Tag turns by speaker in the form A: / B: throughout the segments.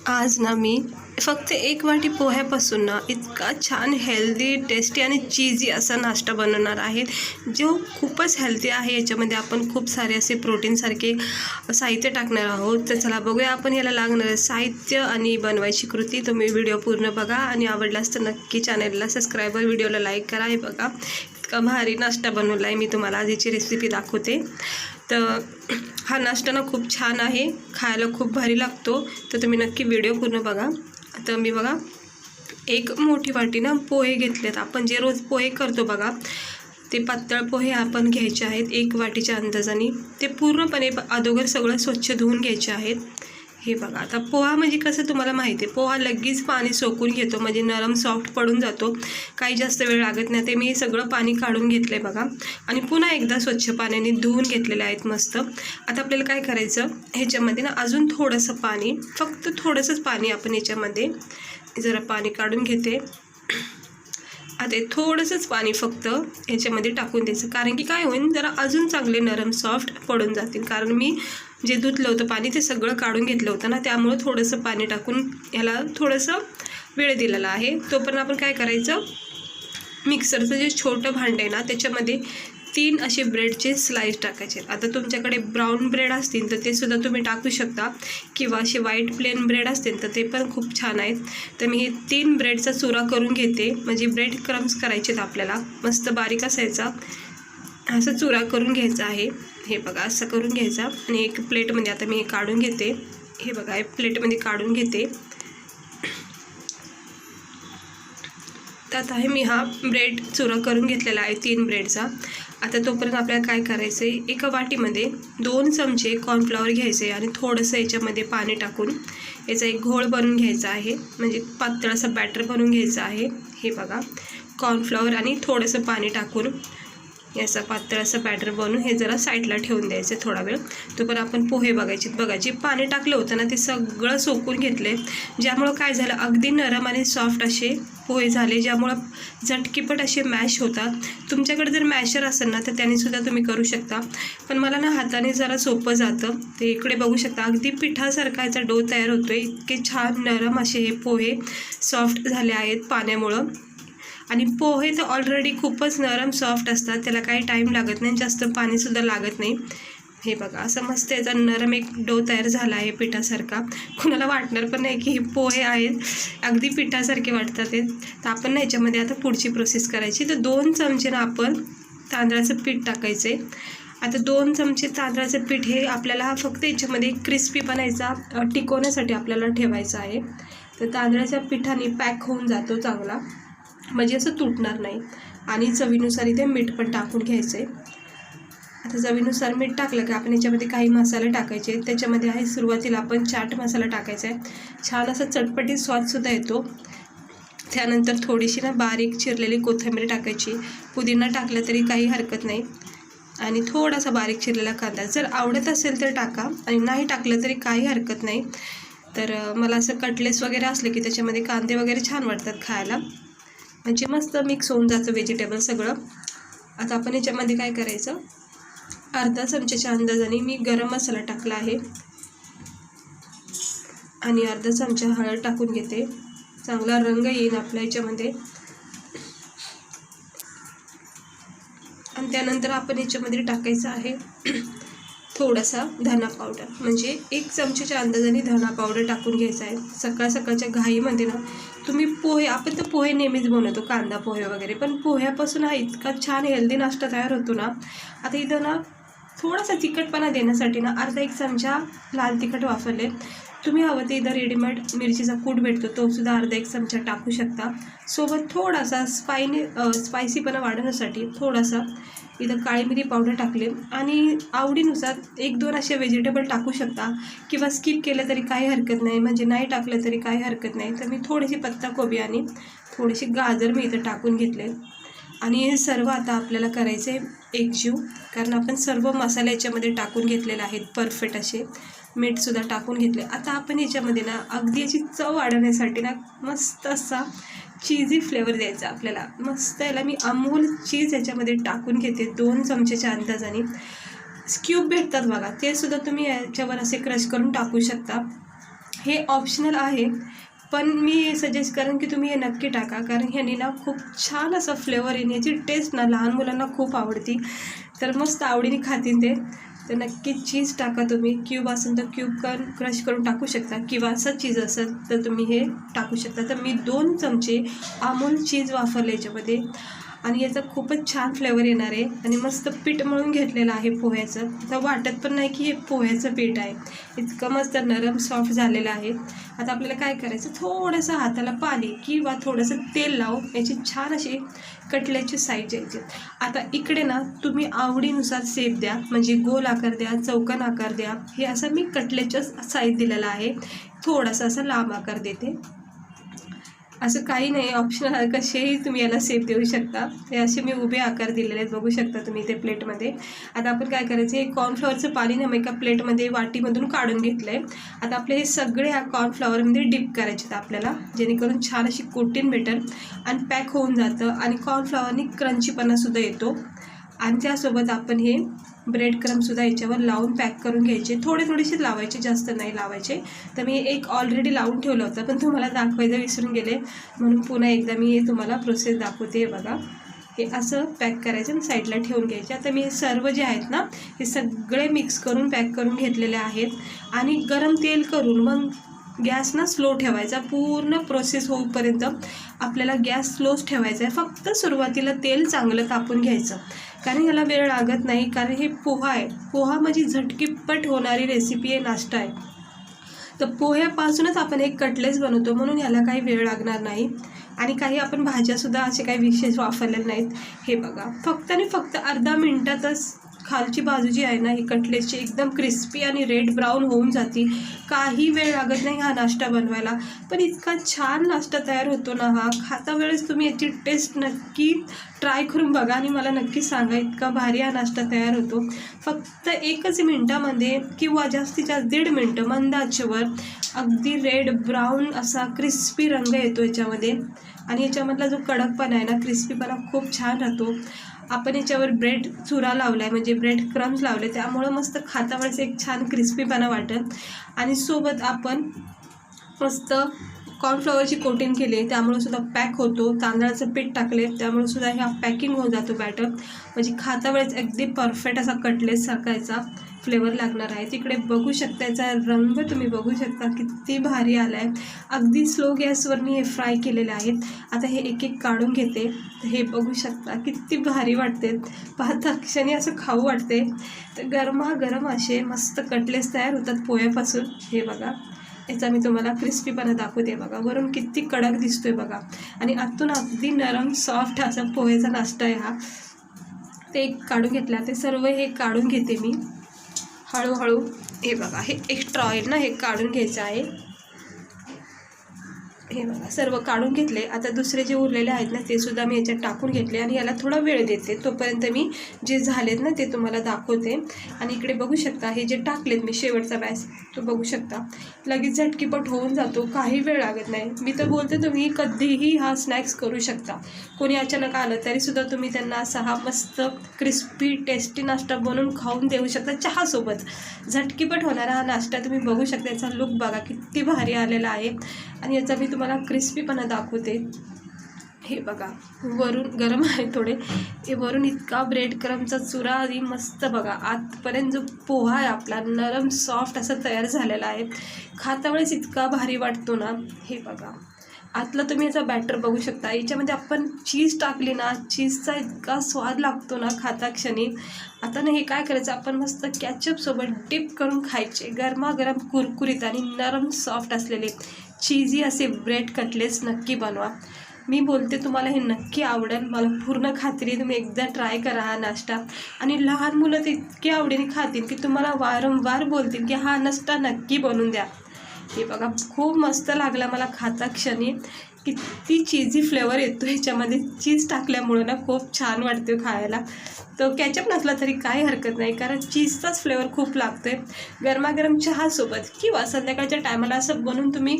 A: आज ना मी फक्त एक वाटी पोह्यापासून ना इतका छान हेल्दी टेस्टी आणि चीजी असा नाश्ता बनवणार आहे जो खूपच हेल्दी आहे। याच्यामध्ये आपण खूप सारे असे प्रोटीनसारखे साहित्य टाकणार आहोत। तर चला बघूया आपण याला लागणारं साहित्य आणि बनवायची कृती। तुम्ही व्हिडिओ पूर्ण बघा आणि आवडलास तर नक्की चॅनलला सबस्क्राईब व व्हिडिओला लाईक करा। हे बघा इतका भारी नाश्ता बनवला आहे मी, तुम्हाला आज याची रेसिपी दाखवते। तर हा नाश्ता ना खूप छान आहे, खायला खूप भारी लागतो। तर तुम्ही नक्की व्हिडिओ पूर्ण बघा। तर मी बघा एक मोठी वाटी ना पोहे घेतलेत। आपण जे रोज पोहे करतो बघा ते पातळ पोहे आपण घ्यायचे आहेत 1 वाटीच्या अंदाजाने। ते पूर्णपणे अगोदर सगळं स्वच्छ धुवून घ्यायचे आहेत। हे बघा आता पोहा म्हणजे कसं तुम्हाला माहिती आहे, पोहा लगेच पाणी सोकून घेतो, म्हणजे नरम सॉफ्ट पडून जातो, काही जास्त वेळ लागत नाही। ते मी सगळं पाणी काढून घेतलं आहे बघा आणि पुन्हा एकदा स्वच्छ पाण्याने धुवून घेतलेले आहेत मस्त। आता आपल्याला काय करायचं, ह्याच्यामध्ये ना अजून थोडंसं पाणी, फक्त थोडंसंच पाणी आपण याच्यामध्ये जरा पाणी काढून घेते। आता थोडंसंच पाणी फक्त ह्याच्यामध्ये टाकून द्यायचं, कारण की काय होईल जरा अजून चांगले नरम सॉफ्ट पडून जातील। कारण मी जे धुतलं होतं पाणी ते सगळं काढून घेतलं होतं ना, त्यामुळे थोडंसं पाणी टाकून याला थोडंसं वेळ दिलेला आहे। तोपर्यंत आपण काय करायचं, मिक्सरचं जे छोटं भांडं आहे ना त्याच्यामध्ये 3 असे ब्रेडचे स्लाइस टाकायचे। आता तुमच्याकडे ब्राऊन ब्रेड असतील तर ते सुद्धा तुम्ही टाकू शकता, किंवा असे व्हाईट प्लेन ब्रेड असतील तर ते पण खूप छान आहेत। तर मी हे 3 ब्रेडचा चुरा करून घेते, म्हणजे ब्रेड क्रम्स करायचेत आपल्याला, मस्त बारीक असायचा असं चुरा करून घ्यायचा आहे। हे बघा असं करून घ्यायचा आणि एक प्लेटमध्ये आता मी हे काढून घेते। हे बघा एक प्लेटमध्ये काढून घेते। त्यात आहे मी हा ब्रेड चुरा करून घेतलेला आहे 3 ब्रेडचा। आता तोपर्यंत आपल्याला काय करायचं आहे, एका वाटीमध्ये 2 चमचे कॉर्नफ्लॉवर घ्यायचे आणि थोडंसं याच्यामध्ये पाणी टाकून याचा एक घोळ बनवून घ्यायचा आहे, म्हणजे पातळ असं बॅटर बनवून घ्यायचं आहे। हे बघा कॉर्नफ्लॉवर आणि थोडंसं पाणी टाकून याचा पातळ असं बॅटर बनवून हे जरा साईडला ठेवून द्यायचं थोडा वेळ। तोपर्यंत आपण पोहे बघायचे बघा, जे पाणी टाकलं होतं ना ते सगळं सोकून घेतले, ज्यामुळं काय झालं अगदी नरम आणि सॉफ्ट असे पोहे झाले, ज्यामुळं झटकीपट असे मॅश होतात। तुमच्याकडे जर मॅशर असेल ना तर त्यानेसुद्धा तुम्ही करू शकता, पण मला ना हाताने जरा सोपं जातं। ते इकडे बघू शकता अगदी पिठासारखा याचा डो तयार होतो आहे, इतके छान नरम असे हे पोहे सॉफ्ट झाले आहेत पाण्यामुळं। आणि पोहे तर ऑलरेडी खूपच नरम सॉफ्ट असतात, त्याला काही टाईम लागत नाही, जास्त पाणीसुद्धा लागत नाही। हे बघा असं मस्त याचा नरम एक डो तयार झाला आहे पिठासारखा, कुणाला वाटणार पण नाही की हे पोहे आहेत, अगदी पिठासारखे वाटतात ते। तर आपण ना ह्याच्यामध्ये आता पुढची प्रोसेस करायची। तर 2 चमचे ना आपण तांदळाचं पीठ टाकायचं आहे। आता 2 चमचे तांदळाचं पीठ हे आपल्याला फक्त याच्यामध्ये क्रिस्पी बनायचा टिकवण्यासाठी आपल्याला ठेवायचं आहे। तर तांदळाच्या पिठाने पॅक होऊन जातो चांगला, म्हणजे असं तुटणार नाही। आणि चवीनुसार इथे मीठ पण टाकून घ्यायचं आहे। आता चवीनुसार मीठ टाकलं की आपण याच्यामध्ये काही मसाले टाकायचे। त्याच्यामध्ये आहे सुरुवातीला आपण चाट मसाला टाकायचा आहे, छान असा चटपटीत स्वादसुद्धा येतो। त्यानंतर थोडीशी ना बारीक चिरलेली कोथिंबीर टाकायची, पुदिना टाकलं तरी काही हरकत नाही, आणि थोडासा बारीक चिरलेला कांदा जर आवडत असेल तर टाका, आणि नाही टाकलं तरी काही हरकत नाही। तर मला असं कटलेस वगैरे असले की त्याच्यामध्ये कांदे वगैरे छान वाटतात खायला, म्हणजे मस्त मिक्स होऊन जातं व्हेजिटेबल सगळं। आता आपण याच्यामध्ये काय करायचं, अर्धा चमच्याच्या अंदाजाने मी गरम मसाला टाकला आहे आणि अर्धा चमचा हळद टाकून घेते, चांगला रंग येईल आपल्या याच्यामध्ये। आणि त्यानंतर आपण याच्यामध्ये टाकायचं आहे थोडासा धना पावडर, म्हणजे 1 चमच्याच्या अंदाजाने धना पावडर टाकून घ्यायचा आहे। सकाळ सकाळच्या घाईमध्ये ना तुम्ही पोहे, आपण तर पोहे नेहमीच बनवतो कांदा पोहे वगैरे, पण पोह्यापासून हा इतका छान हेल्दी नाश्ता तयार होतो ना। आता इथं ना थोडासा तिखटपणा देण्यासाठी ना अर्धा 1 चमचा लाल तिखट वापरले, तुम्ही हवं ते इथं रेडीमेड मिरचीचा कूट भेटतो तो सुद्धा अर्धा 1 चमचा टाकू शकता। सोबत थोडासा स्पायसीपणा वाढवण्यासाठी थोडासा इथं काळी मिरी पावडर टाकले, आणि आवडीनुसार 1-2 असे व्हेजिटेबल टाकू शकता, किंवा स्किप केलं तरी काही हरकत नाही, म्हणजे नाही टाकलं तरी काही हरकत नाही। तर मी थोडीशी पत्ताकोबी आणि थोडीशी गाजर मी इथं टाकून घेतले, आणि हे सर्व आता आपल्याला करायचे एकजीव, कारण आपण सर्व मसाले याच्यामध्ये टाकून घेतलेले आहेत परफेक्ट असे, मीठसुद्धा टाकून घेतले। आता आपण याच्यामध्ये ना अगदी याची चव वाढवण्यासाठी ना मस्त असा चीजी फ्लेवर द्यायचा आपल्याला, मस्त याला मी अमूल चीज याच्यामध्ये टाकून घेते 2 चमचेच्या अंदाजाने। क्यूब भेटतात बघा, ते सुद्धा तुम्ही याच्यावर असे क्रश करून टाकू शकता। हे ऑप्शनल आहे, पण मी सजेस्ट करेन की तुम्ही हे नक्की टाका, कारण ह्यानी ना खूप छान असा फ्लेवर येईल. याची टेस्ट ना लहान मुलांना खूप आवडती, तर मस्त आवडीने खातील ते. तर नक्की चीज टाका तुम्ही. क्यूब असेल तर क्यूब क्रश करून टाकू शकता, किंवा असं चीज असेल तर तुम्ही हे टाकू शकता. तर मी 2 चमचे अमूल चीज वापरले याच्यामध्ये, आणि याचा खूपच छान फ्लेवर येणार आहे. आणि मस्त पीठ मळून घेतलेलं आहे पोह्याचं. तर वाटत पण नाही की हे पोह्याचं पीठ आहे, इतकं मस्त नरम सॉफ्ट झालेलं आहे. आता आपल्याला काय करायचं, थोडंसं हाताला पाणी किंवा थोडंसं तेल लावून याची छान अशी कटल्याची साईज द्यायची. आता इकडे ना तुम्ही आवडीनुसार शेप द्या, म्हणजे गोल आकार द्या, चौकोन आकार द्या. हे असं मी कटल्याच्या साईज दिलेला आहे. थोडासा असा लांब आकार देते. असं काही नाही, ऑप्शनल आहे, कसेही तुम्ही याला शेप देऊ शकता. हे असे मी उभे आकार दिलेले आहेत, बघू शकता तुम्ही ते प्लेटमध्ये. आता आपण काय करायचं, हे कॉर्नफ्लॉवरचं पाणी ना मी एका प्लेटमध्ये वाटीमधून काढून घेतलं आहे. आता आपले हे सगळे ह्या कॉर्नफ्लॉवरमध्ये डिप करायचे आहेत आपल्याला, जेणेकरून छान अशी कोटिंग भेटेल आणि पॅक होऊन जातं. आणि कॉर्नफ्लॉवरनी क्रंचीपणासुद्धा येतो. आणि त्यासोबत आपण हे ब्रेड क्रम्बसुद्धा याच्यावर लावून पॅक करून घ्यायचे. थोडेसे लावायचे, जास्त नाही लावायचे. तर मी एक ऑलरेडी लावून ठेवलं होतं, पण तुम्हाला दाखवायचं विसरून गेले, म्हणून पुन्हा एकदा मी हे तुम्हाला प्रोसेस दाखवते. बघा, हे असं पॅक करायचं आणि साईडला ठेवून घ्यायचे. आता मी सर्व जे आहेत ना हे सगळे मिक्स करून पॅक करून घेतलेले आहेत. आणि गरम तेल करून मग गॅस ना स्लो ठेवायचा. पूर्ण प्रोसेस होईपर्यंत आपल्याला गॅस स्लोच ठेवायचा आहे. फक्त सुरुवातीला तेल चांगलं तापून घ्यायचं, कारण ह्याला वेळ लागत नाही. कारण हे पोहा आहे, पोहा म्हणजे झटकीपट होणारी रेसिपी आहे, नाश्ता आहे. तर पोह्यापासूनच आपण एक कटलेट्स बनवतो, म्हणून ह्याला काही वेळ लागणार नाही. आणि काही आपण भाज्यासुद्धा असे काही विशेष वापरलेले नाहीत. हे बघा, फक्त आणि फक्त अर्धा मिनटातच खालची बाजू जी आहे ना ही कटलेटची एकदम क्रिस्पी आणि रेड ब्राऊन होऊन जाते. काही वेळ लागत नाही हा नाश्ता बनवायला, पण इतका छान नाश्ता तयार होतो ना हा. खाता वेळेस तुम्ही याची टेस्ट नक्की ट्राय करून बघा आणि मला नक्की सांगा, इतका भारी हा नाश्ता तयार होतो. फक्त 1 मिनटामध्ये किंवा जास्तीत जास्त 1.5 मिनटं मंद आचेवर अगदी रेड ब्राऊन असा क्रिस्पी रंग येतो याच्यामध्ये. आणि याच्यामधला जो कडकपणा आहे ना, क्रिस्पीपणा खूप छान राहतो. आपण याच्यावर ब्रेड चुरा लावला आहे, म्हणजे ब्रेड क्रम्स लावले, त्यामुळं मस्त खाता वेळेस एक छान क्रिस्पीपणा वाटेल. आणि सोबत आपण मस्त कॉर्नफ्लॉवरची कोटिंग केली आहे, त्यामुळे सुद्धा पॅक होतो. तांदळाचं पीठ टाकले त्यामुळे सुद्धा ह्या पॅकिंग होऊन जातो बॅटर, म्हणजे खाता वेळेस अगदी परफेक्ट असा कटलेट सारखायचा फ्लेवर लागणार आहे. तिकडे बघू शकता, याचा रंग तुम्ही बघू शकता किती भारी आला आहे. अगदी स्लो गॅसवर मी हे फ्राय केलेले आहेत. आता हे एक एक काढून घेते. हे बघू शकता किती भारी वाटते, पाहता क्षणी असं खाऊ वाटते. तर गरमागरम असे मस्त कटलेट्स तयार होतात पोह्यापासून. हे बघा, याचा मी तुम्हाला क्रिस्पीपणा दाखवते. बघा, वरून किती कडक दिसतोय बघा, आणि आतून अगदी नरम सॉफ्ट असा पोह्याचा नाश्ता आहे हा. ते एक काढून घेतला, ते सर्व हे काढून घेते मी हळूहळू. हे बघा, हे एक्स्ट्रा ऑइल ना हे काढून घ्यायचं आहे. हे बघा, सर्व काढून घेतले. आता दुसरे जे उरलेले आहेत ना ते सुद्धा मी याच्यात टाकून घेतले, आणि याला थोडा वेळ देते. तोपर्यंत मी जे झालेत ना ते तुम्हाला दाखवते. आणि इकडे बघू शकता, हे जे टाकलेत मी शेवटचा बॅच तो बघू शकता, लगेच झटकीपट होऊन जातो, काही वेळ लागत नाही. मी तर बोलते तुम्ही कधीही हा स्नॅक्स करू शकता. कोणी अचानक आलं तरीसुद्धा तुम्ही त्यांना असा हा मस्त क्रिस्पी टेस्टी नाश्ता बनवून खाऊन देऊ शकता चहासोबत. झटकीपट होणारा हा नाश्ता तुम्ही बघू शकता. याचा लुक बघा किती भारी आलेला आहे. आणि याचा मी तुम्हाला क्रिस्पीपणा दाखवते. हे बघा, वरून गरम आहे थोडे, हे वरून इतका ब्रेड क्रम्बचा चुरा आणि मस्त बघा आतपर्यंत जो पोहा आहे आपला नरम सॉफ्ट असा तयार झालेला आहे. खाता वेळेस इतका भारी वाटतो ना. हे बघा, आतला तुम्ही याचा बॅटर बघू शकता. याच्यामध्ये आपण चीज टाकली ना, चीजचा इतका स्वाद लागतो ना खाता क्षणी. आता ना हे काय करायचं, आपण मस्त कॅचअपसोबत डिप करून खायचे. गरमागरम कुरकुरीत आणि नरम सॉफ्ट असलेले चीजी असे ब्रेड कटलेट्स नक्की बनवा. मी बोलते तुम्हाला हे नक्की आवडेल, मला पूर्ण खात्री. तुम्ही एकदा ट्राय करा हा नाश्ता, आणि लहान मुलं ते इतके आवडीने खातील की तुम्हाला वारंवार बोलतील की हा नाश्ता नक्की बनवून द्या. हे बघा, खूप मस्त लागला मला खाता क्षणी. किती चीजी फ्लेवर येतो ह्याच्यामध्ये, चीज टाकल्यामुळं ना खूप छान वाटते खायला. तो कॅचअप नसला तरी काही हरकत नाही, कारण चीजचाच फ्लेवर खूप लागतो आहे. गरमागरम चहासोबत किंवा संध्याकाळच्या टायमाला असं बनवून तुम्ही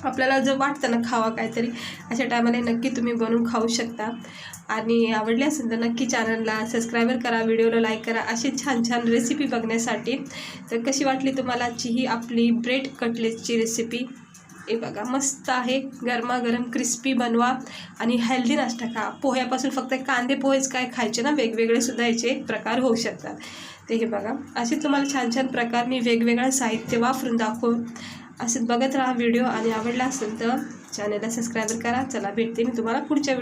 A: आपल्याला जर वाटतं ना खावा काहीतरी, अशा टायमाला नक्की तुम्ही बनवून खाऊ शकता. आणि आवडले असेल तर नक्की चॅनलला सबस्क्राईबर करा, व्हिडिओला लाईक करा अशी छान छान रेसिपी बघण्यासाठी. तर कशी वाटली तुम्हाला आजची ही आपली ब्रेड कटलेटची रेसिपी? हे बघा मस्त आहे, गरमागरम क्रिस्पी बनवा आणि हेल्दी नाश्ता खा. पोह्यापासून फक्त कांदे पोहेच काय खायचे ना, वेगवेगळे सुद्धा याचे प्रकार होऊ शकतात. ते हे बघा असे तुम्हाला छान छान प्रकार मी वेगवेगळं साहित्य वापरून दाखवून असं बघत राहा व्हिडिओ. आणि आवडला असेल तर चॅनलला सबस्क्राईबर करा. चला भेटते मी तुम्हाला पुढच्या